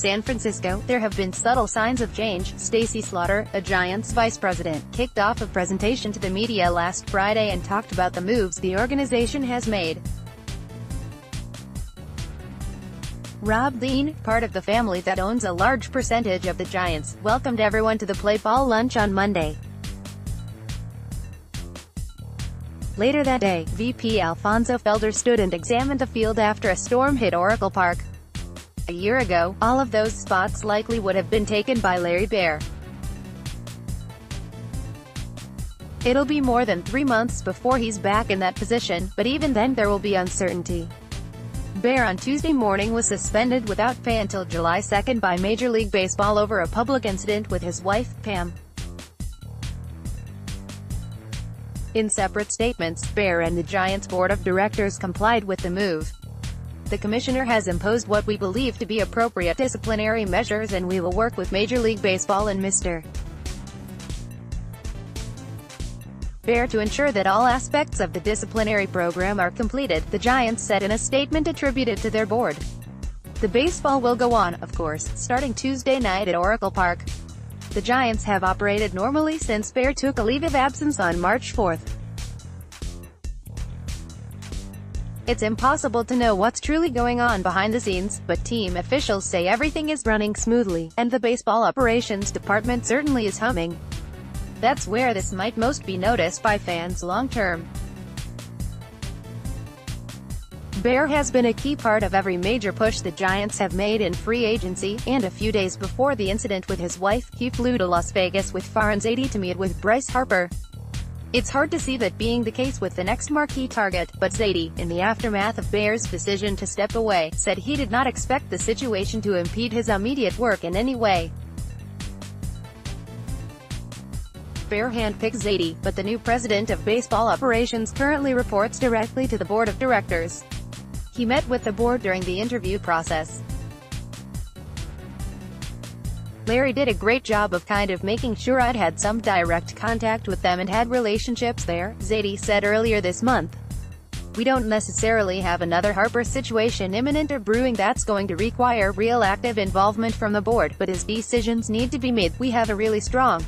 San Francisco, there have been subtle signs of change. Staci Slaughter, a Giants vice president, kicked off a presentation to the media last Friday and talked about the moves the organization has made. Rob Dean, part of the family that owns a large percentage of the Giants, welcomed everyone to the play ball lunch on Monday. Later that day, VP Alfonso Felder stood and examined the field after a storm hit Oracle Park. A year ago, all of those spots likely would have been taken by Larry Baer. It'll be more than 3 months before he's back in that position, but even then there will be uncertainty. Baer on Tuesday morning was suspended without pay until July 2 by Major League Baseball over a public incident with his wife, Pam. In separate statements, Baer and the Giants board of directors complied with the move. The commissioner has imposed what we believe to be appropriate disciplinary measures, and we will work with Major League Baseball and Mr. Baer to ensure that all aspects of the disciplinary program are completed, the Giants said in a statement attributed to their board. The baseball will go on, of course, starting Tuesday night at Oracle Park. The Giants have operated normally since Baer took a leave of absence on March 4. It's impossible to know what's truly going on behind the scenes, but team officials say everything is running smoothly, and the baseball operations department certainly is humming. That's where this might most be noticed by fans long-term. Baer has been a key part of every major push the Giants have made in free agency, and a few days before the incident with his wife, he flew to Las Vegas with Farhan Zaidi to meet with Bryce Harper. It's hard to see that being the case with the next marquee target, but Zaidi, in the aftermath of Baer's decision to step away, said he did not expect the situation to impede his immediate work in any way. Baer handpicked Zaidi, but the new president of baseball operations currently reports directly to the board of directors. He met with the board during the interview process. Larry did a great job of kind of making sure I'd had some direct contact with them and had relationships there, Zaidi said earlier this month. We don't necessarily have another Harper situation imminent or brewing that's going to require real active involvement from the board, but as decisions need to be made, we have a really strong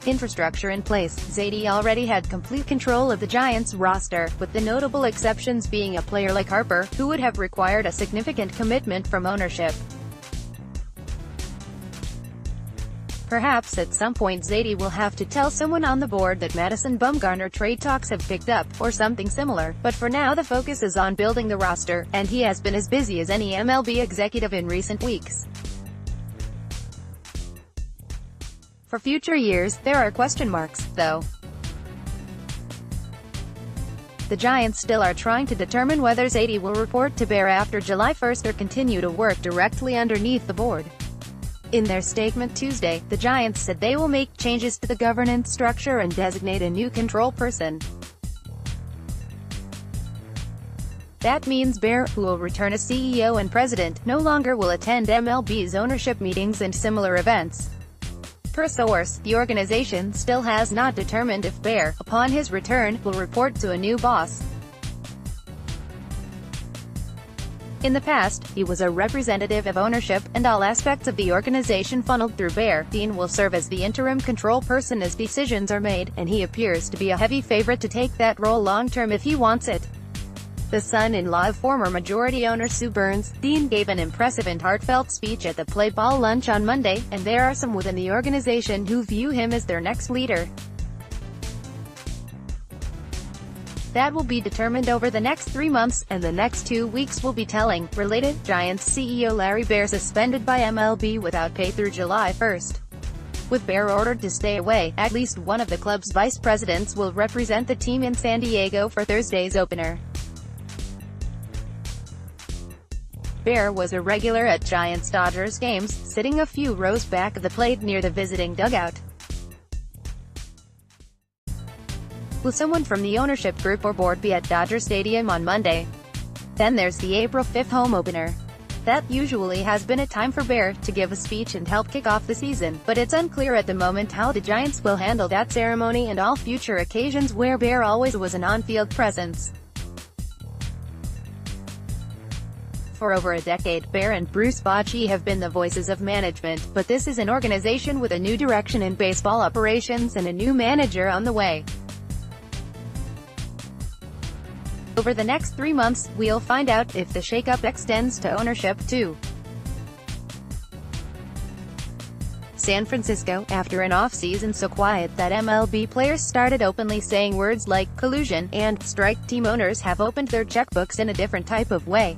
infrastructure in place. Zaidi already had complete control of the Giants roster, with the notable exceptions being a player like Harper, who would have required a significant commitment from ownership. Perhaps at some point Zaidi will have to tell someone on the board that Madison Bumgarner trade talks have picked up, or something similar, but for now the focus is on building the roster, and he has been as busy as any MLB executive in recent weeks. For future years, there are question marks, though. The Giants still are trying to determine whether Zaidi will report to Baer after July 1 or continue to work directly underneath the board. In their statement Tuesday, the Giants said they will make changes to the governance structure and designate a new control person. That means Baer, who will return as CEO and president, no longer will attend MLB's ownership meetings and similar events. Per source, the organization still has not determined if Baer, upon his return, will report to a new boss. In the past, he was a representative of ownership, and all aspects of the organization funneled through Baer. Dean will serve as the interim control person as decisions are made, and he appears to be a heavy favorite to take that role long-term if he wants it. The son-in-law of former majority owner Sue Burns, Dean gave an impressive and heartfelt speech at the play ball lunch on Monday, and there are some within the organization who view him as their next leader. That will be determined over the next 3 months, and the next 2 weeks will be telling. Related, Giants CEO Larry Baer suspended by MLB without pay through July 1. With Baer ordered to stay away, at least one of the club's vice presidents will represent the team in San Diego for Thursday's opener. Baer was a regular at Giants-Dodgers games, sitting a few rows back of the plate near the visiting dugout. Will someone from the ownership group or board be at Dodger Stadium on Monday? Then there's the April 5 home opener. That usually has been a time for Baer to give a speech and help kick off the season, but it's unclear at the moment how the Giants will handle that ceremony and all future occasions where Baer always was an on-field presence. For over a decade, Baer and Bruce Bochy have been the voices of management, but this is an organization with a new direction in baseball operations and a new manager on the way. Over the next 3 months, we'll find out if the shakeup extends to ownership, too. San Francisco, after an off-season so quiet that MLB players started openly saying words like collusion and strike, team owners have opened their checkbooks in a different type of way.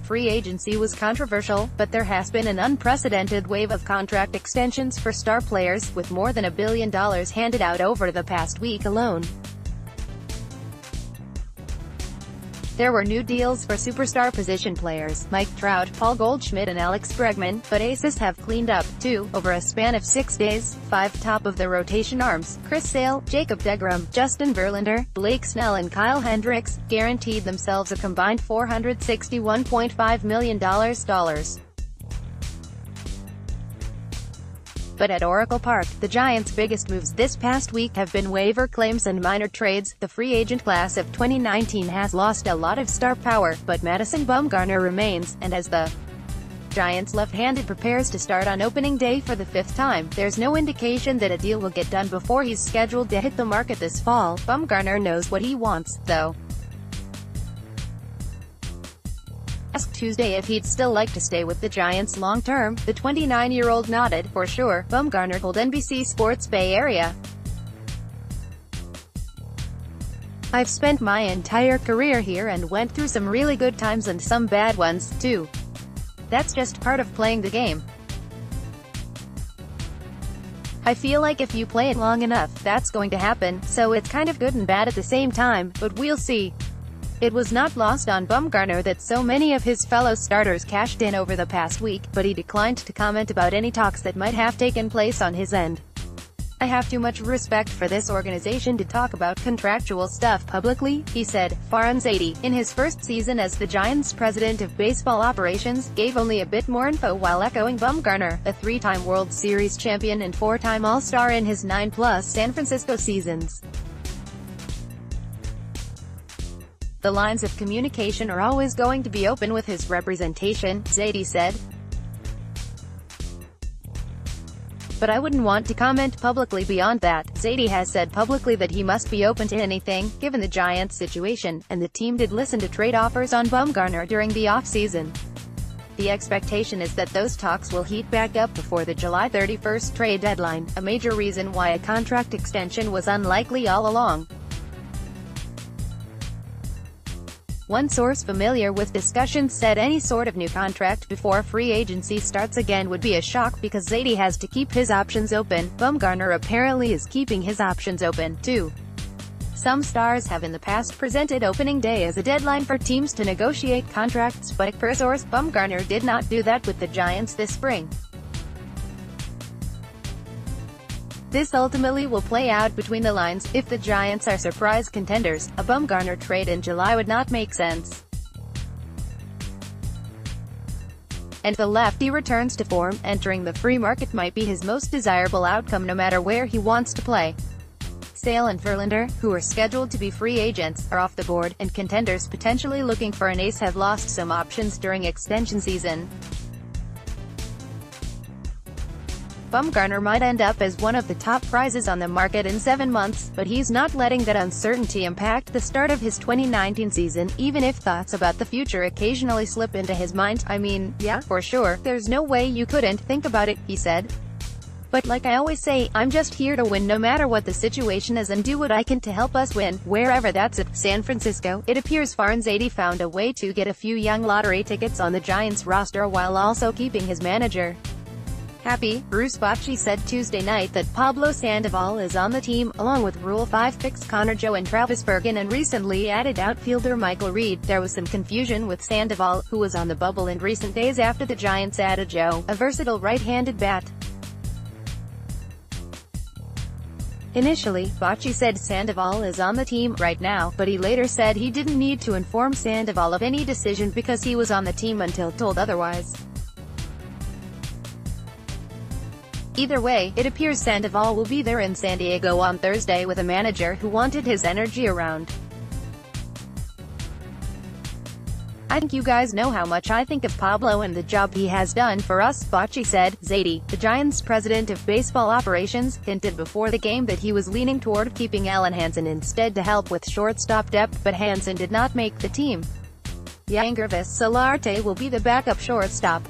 Free agency was controversial, but there has been an unprecedented wave of contract extensions for star players, with more than $1 billion handed out over the past week alone. There were new deals for superstar position players, Mike Trout, Paul Goldschmidt and Alex Bregman, but Aces have cleaned up, too, over a span of 6 days. 5 top-of-the-rotation arms, Chris Sale, Jacob deGrom, Justin Verlander, Blake Snell and Kyle Hendricks, guaranteed themselves a combined $461.5 million. But at Oracle Park, the Giants' biggest moves this past week have been waiver claims and minor trades. The free agent class of 2019 has lost a lot of star power, but Madison Bumgarner remains, and as the Giants' left-handed prepares to start on opening day for the 5th time, there's no indication that a deal will get done before he's scheduled to hit the market this fall. Bumgarner knows what he wants, though. Asked Tuesday if he'd still like to stay with the Giants long-term, the 29-year-old nodded, "For sure," Bumgarner told NBC Sports Bay Area. "I've spent my entire career here and went through some really good times and some bad ones, too. That's just part of playing the game. I feel like if you play it long enough, that's going to happen, so it's kind of good and bad at the same time, but we'll see." It was not lost on Bumgarner that so many of his fellow starters cashed in over the past week, but he declined to comment about any talks that might have taken place on his end. "I have too much respect for this organization to talk about contractual stuff publicly," he said. Farhan Zaidi, in his first season as the Giants' president of baseball operations, gave only a bit more info while echoing Bumgarner, a 3-time World Series champion and 4-time All-Star in his 9+ San Francisco seasons. "The lines of communication are always going to be open with his representation," Zaidi said. "But I wouldn't want to comment publicly beyond that." Zaidi has said publicly that he must be open to anything, given the Giants' situation, and the team did listen to trade offers on Bumgarner during the off-season. The expectation is that those talks will heat back up before the July 31st trade deadline, a major reason why a contract extension was unlikely all along. One source familiar with discussions said any sort of new contract before free agency starts again would be a shock because Zaidi has to keep his options open. Bumgarner apparently is keeping his options open, too. Some stars have in the past presented opening day as a deadline for teams to negotiate contracts, but per source, Bumgarner did not do that with the Giants this spring. This ultimately will play out between the lines. If the Giants are surprise contenders, a Bumgarner trade in July would not make sense. And the lefty returns to form, entering the free market might be his most desirable outcome no matter where he wants to play. Sale and Verlander, who are scheduled to be free agents, are off the board, and contenders potentially looking for an ace have lost some options during extension season. Bumgarner might end up as one of the top prizes on the market in 7 months, but he's not letting that uncertainty impact the start of his 2019 season, even if thoughts about the future occasionally slip into his mind. "I mean, yeah, for sure, there's no way you couldn't think about it," he said. "But like I always say, I'm just here to win no matter what the situation is and do what I can to help us win, wherever that's at." San Francisco, it appears Farhan Zaidi found a way to get a few young lottery tickets on the Giants roster while also keeping his manager happy. Bruce Bochy said Tuesday night that Pablo Sandoval is on the team, along with Rule 5 picks Connor Joe and Travis Bergen and recently added outfielder Michael Reed. There was some confusion with Sandoval, who was on the bubble in recent days after the Giants added Joe, a versatile right-handed bat. Initially, Bochy said Sandoval is on the team right now, but he later said he didn't need to inform Sandoval of any decision because he was on the team until told otherwise. Either way, it appears Sandoval will be there in San Diego on Thursday with a manager who wanted his energy around. "I think you guys know how much I think of Pablo and the job he has done for us," Bochy said. Zadie, the Giants' president of baseball operations, hinted before the game that he was leaning toward keeping Alan Hansen instead to help with shortstop depth, but Hansen did not make the team. Yangervis Solarte will be the backup shortstop.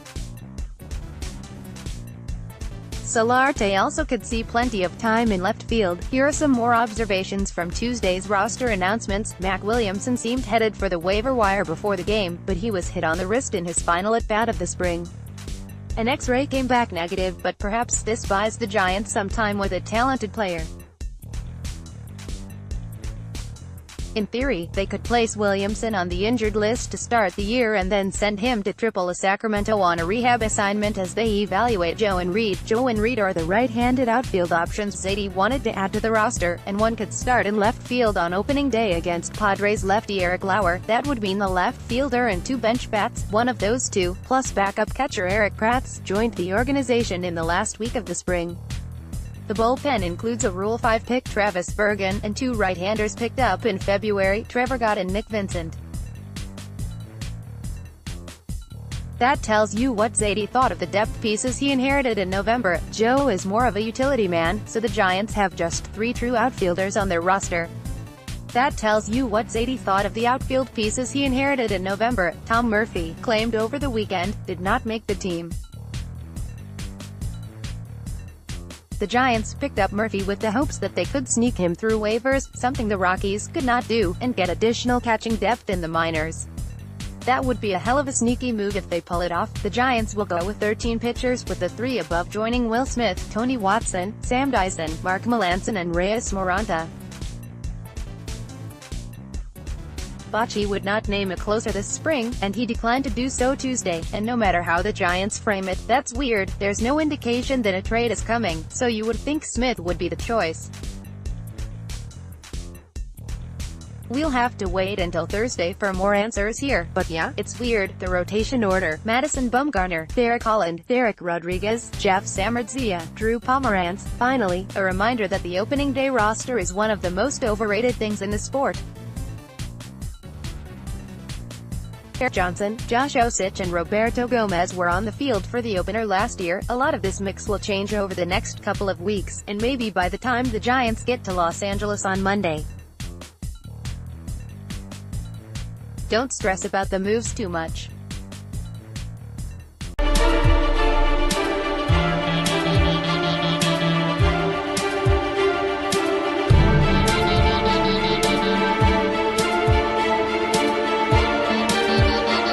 Solarte also could see plenty of time in left field. Here are some more observations from Tuesday's roster announcements. Mac Williamson seemed headed for the waiver wire before the game, but he was hit on the wrist in his final at-bat of the spring. An X-ray came back negative, but perhaps this buys the Giants some time with a talented player. In theory, they could place Williamson on the injured list to start the year and then send him to AAA Sacramento on a rehab assignment as they evaluate Joe and Reed. Joe and Reed are the right-handed outfield options Zadie wanted to add to the roster, and one could start in left field on opening day against Padres lefty Eric Lauer. That would mean the left fielder and two bench bats, one of those two, plus backup catcher Eric Kratz, joined the organization in the last week of the spring. The bullpen includes a Rule 5 pick Travis Bergen, and two right-handers picked up in February, Trevor Gott and Nick Vincent. That tells you what Zadie thought of the depth pieces he inherited in November. Joe is more of a utility man, so the Giants have just 3 true outfielders on their roster. That tells you what Zadie thought of the outfield pieces he inherited in November. Tom Murphy, claimed over the weekend, did not make the team. The Giants picked up Murphy with the hopes that they could sneak him through waivers, something the Rockies could not do, and get additional catching depth in the minors. That would be a hell of a sneaky move if they pull it off. The Giants will go with 13 pitchers, with the 3 above joining Will Smith, Tony Watson, Sam Dyson, Mark Melancon and Reyes Moranta. Bochy would not name a closer this spring, and he declined to do so Tuesday, and no matter how the Giants frame it, that's weird. There's no indication that a trade is coming, so you would think Smith would be the choice. We'll have to wait until Thursday for more answers here, but yeah, it's weird. The rotation order: Madison Bumgarner, Derek Holland, Derek Rodriguez, Jeff Samardzija, Drew Pomeranz. Finally, a reminder that the opening day roster is one of the most overrated things in the sport. Eric Johnson, Josh Osich and Roberto Gomez were on the field for the opener last year. A lot of this mix will change over the next couple of weeks, and maybe by the time the Giants get to Los Angeles on Monday. Don't stress about the moves too much.